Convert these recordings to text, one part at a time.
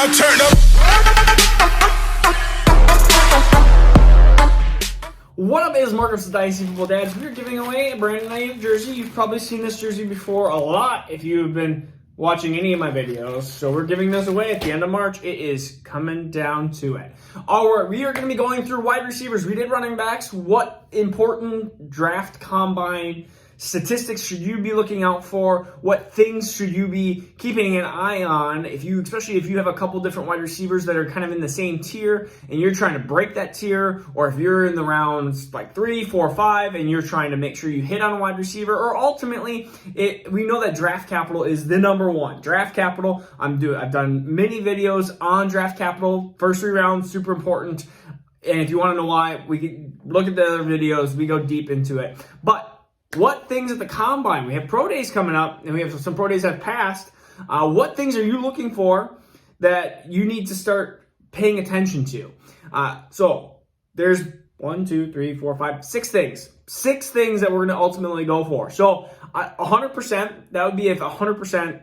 now turn up. What up, is Marcus, the Dynasty Football Dads. We're giving away a brand new jersey. You've probably seen this jersey before a lot if you've been watching any of my videos. So we're giving this away at the end of March. It is coming down to it. All right, we are going to be going through wide receivers. We did running backs. What important draft combine statistics should you be looking out for? What things should you be keeping an eye on? Especially if you have a couple different wide receivers that are kind of in the same tier and you're trying to break that tier, or if you're in the rounds like 3, 4, 5 and you're trying to make sure you hit on a wide receiver, or ultimately we know that draft capital is the number one. Draft capital, I've done many videos on draft capital. First 3 rounds, super important. And if you want to know why, we can look at the other videos. We go deep into it. But what things at the combine? We have pro days coming up, and we have some pro days that have passed. What things are you looking for that you need to start paying attention to? So there's 1, 2, 3, 4, 5, 6 things. 6 things that we're going to ultimately go for. So 100%, that would be if 100%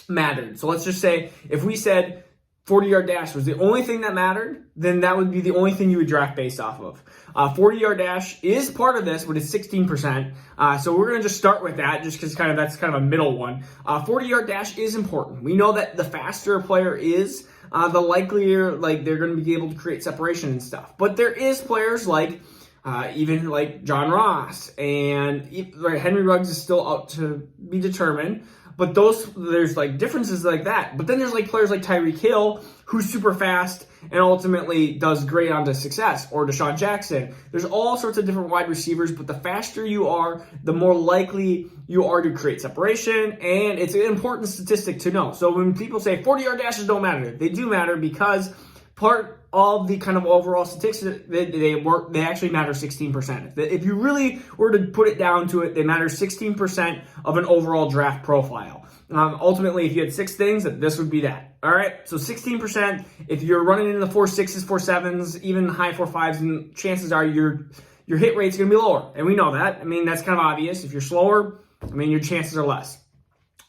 mattered. So let's just say if we said 40-yard dash was the only thing that mattered, then that would be the only thing you would draft based off of. 40-yard dash is part of this, but it's 16%. So we're going to just start with that just because that's kind of a middle one. 40-yard dash is important. We know that the faster a player is, the likelier they're going to be able to create separation and stuff. But there is players even like John Ross, and Henry Ruggs is still out to be determined. But there's differences like that. But then there's players like Tyreek Hill, who's super fast and ultimately does great onto success, or Deshaun Jackson. There's all sorts of different wide receivers, but the faster you are, the more likely you are to create separation, and it's an important statistic to know. So when people say 40-yard dashes don't matter, they do matter because part of the kind of overall statistics, they actually matter 16%. If you really were to put it down to it, they matter 16% of an overall draft profile. Ultimately, if you had 6 things, this would be that. All right, so 16%. If you're running in the 4.6s, 4.7s, even high 4.5s, and chances are your hit rate's going to be lower. And we know that. I mean, that's kind of obvious. If you're slower, your chances are less.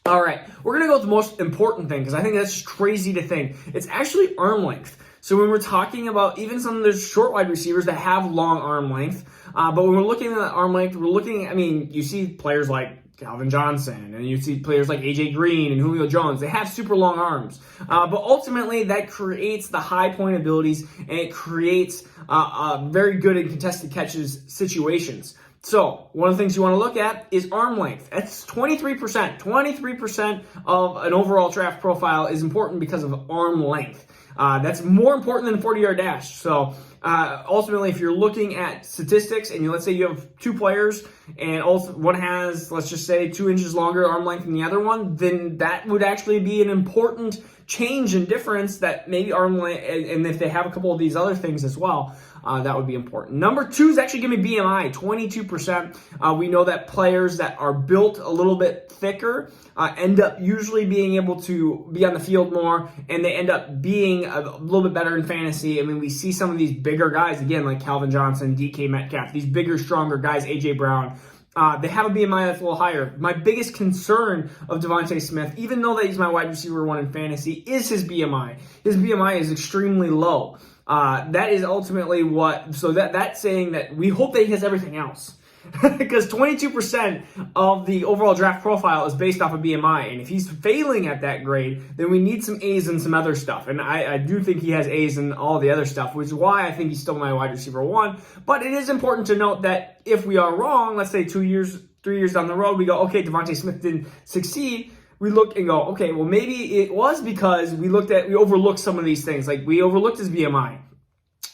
All right, we're going to go with the most important thing because I think that's just crazy to think. It's actually arm length. So when we're talking about even some of those short wide receivers that have long arm length, but when we're looking at arm length, you see players like Calvin Johnson, and you see players like AJ Green and Julio Jones. They have super long arms, but ultimately that creates the high point abilities, and it creates very good in contested catches situations. So one of the things you want to look at is arm length. That's 23%. 23% of an overall draft profile is important because of arm length. That's more important than 40-yard dash. So ultimately, if you're looking at statistics, and let's say you have 2 players, and one has, let's just say, 2 inches longer arm length than the other one, then that would actually be an important change and difference that maybe arm length, and if they have a couple of these other things as well, that would be important. Number 2 is actually going to be BMI, 22%. We know that players that are built a little bit thicker end up usually being able to be on the field more, and they end up being a little bit better in fantasy. We see some of these bigger guys, again, like Calvin Johnson, DK Metcalf, these bigger, stronger guys, AJ Brown. They have a BMI that's a little higher. My biggest concern of Devontae Smith, even though that he's my wide receiver 1 in fantasy, is his BMI. His BMI is extremely low. That is ultimately that's saying that we hope that he has everything else. Because 22% of the overall draft profile is based off of BMI. And if he's failing at that grade, then we need some A's and some other stuff. And I do think he has A's and all the other stuff, which is why I think he's still my wide receiver 1. But it is important to note that if we are wrong, let's say 2 years, 3 years down the road, we go, okay, Devontae Smith didn't succeed. We look and go, okay, well, maybe it was because we overlooked some of these things. We overlooked his BMI.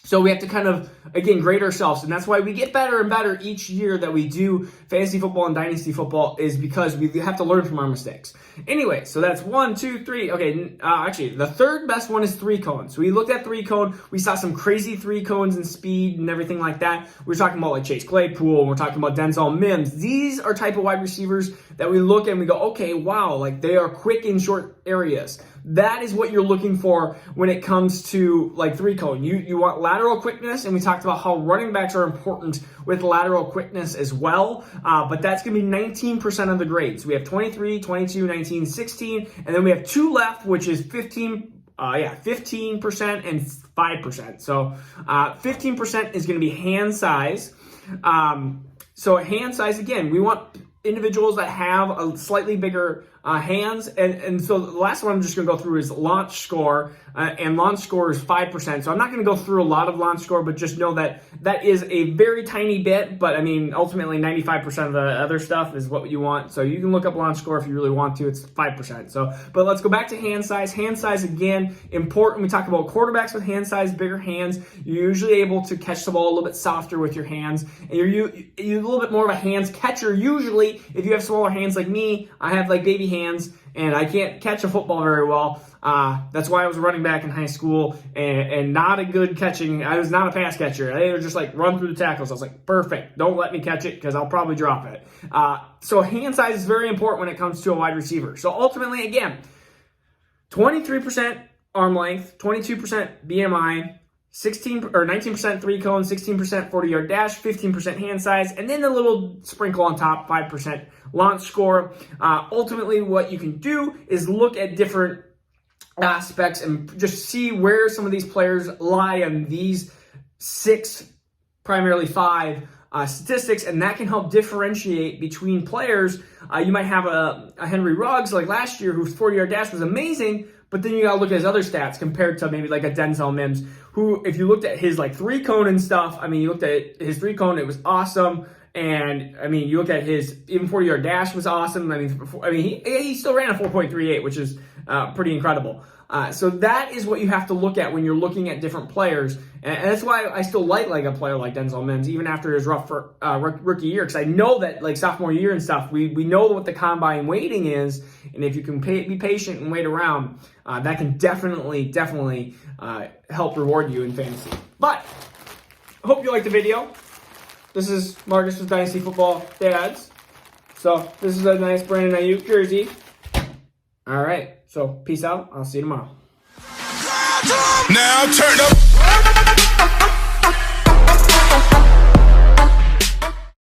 So we have to kind of, again, grade ourselves. And that's why we get better and better each year that we do fantasy football and dynasty football, is because we have to learn from our mistakes. Anyway, so that's 1, 2, 3. Okay, actually, the third best one is 3-cone. So we looked at 3-cone. We saw some crazy 3-cones and speed and everything like that. We're talking about Chase Claypool. We're talking about Denzel Mims. These are type of wide receivers that we look and we go, okay, wow, they are quick in short areas. That is what you're looking for when it comes to 3-cone. You want lateral quickness, and we talked about how running backs are important with lateral quickness as well. But that's going to be 19% of the grades. We have 23, 22, 19, 16, and then we have 2 left, which is 15 15% and 5%. So 15% is going to be hand size. So hand size, again, we want individuals that have a slightly bigger hands. And so the last one I'm just going to go through is launch score. And launch score is 5%. So I'm not going to go through a lot of launch score, but just know that that is a very tiny bit. But I mean, ultimately 95% of the other stuff is what you want. So you can look up launch score if you really want to. It's 5%. So, but let's go back to hand size. Hand size, again, important. We talk about quarterbacks with hand size, bigger hands. You're usually able to catch the ball a little bit softer with your hands. And you're a little bit more of a hands catcher. Usually, if you have smaller hands like me, I have like baby hands, and I can't catch a football very well. That's why I was a running back in high school and not a good catching. I was not a pass catcher. They were just like run through the tackles. I was like, perfect. Don't let me catch it because I'll probably drop it. So hand size is very important when it comes to a wide receiver. So ultimately, again, 23% arm length, 22% BMI, 19% three cone, 16% 40-yard dash, 15% hand size, and then a little sprinkle on top, 5% launch score. Ultimately, what you can do is look at different aspects and just see where some of these players lie on these 6, primarily 5 statistics, and that can help differentiate between players. You might have a Henry Ruggs like last year, whose 40-yard dash was amazing, but then you gotta look at his other stats compared to maybe like a Denzel Mims, who, if you looked at his like 3 cone and stuff, I mean, you looked at his 3 cone, it was awesome. And I mean, you look at his even 40-yard dash was awesome. I mean, he still ran a 4.38, which is pretty incredible. So that is what you have to look at when you're looking at different players, and that's why I still like a player like Denzel Mims, even after his rough rookie year, because I know that like sophomore year and stuff, we know what the combine waiting is, and if you can be patient and wait around, that can definitely help reward you in fantasy. But I hope you liked the video. This is Marcus with Dynasty Football Dads. So this is a nice Brandon Ayuk jersey. All right. So peace out. I'll see you tomorrow. Now turn up.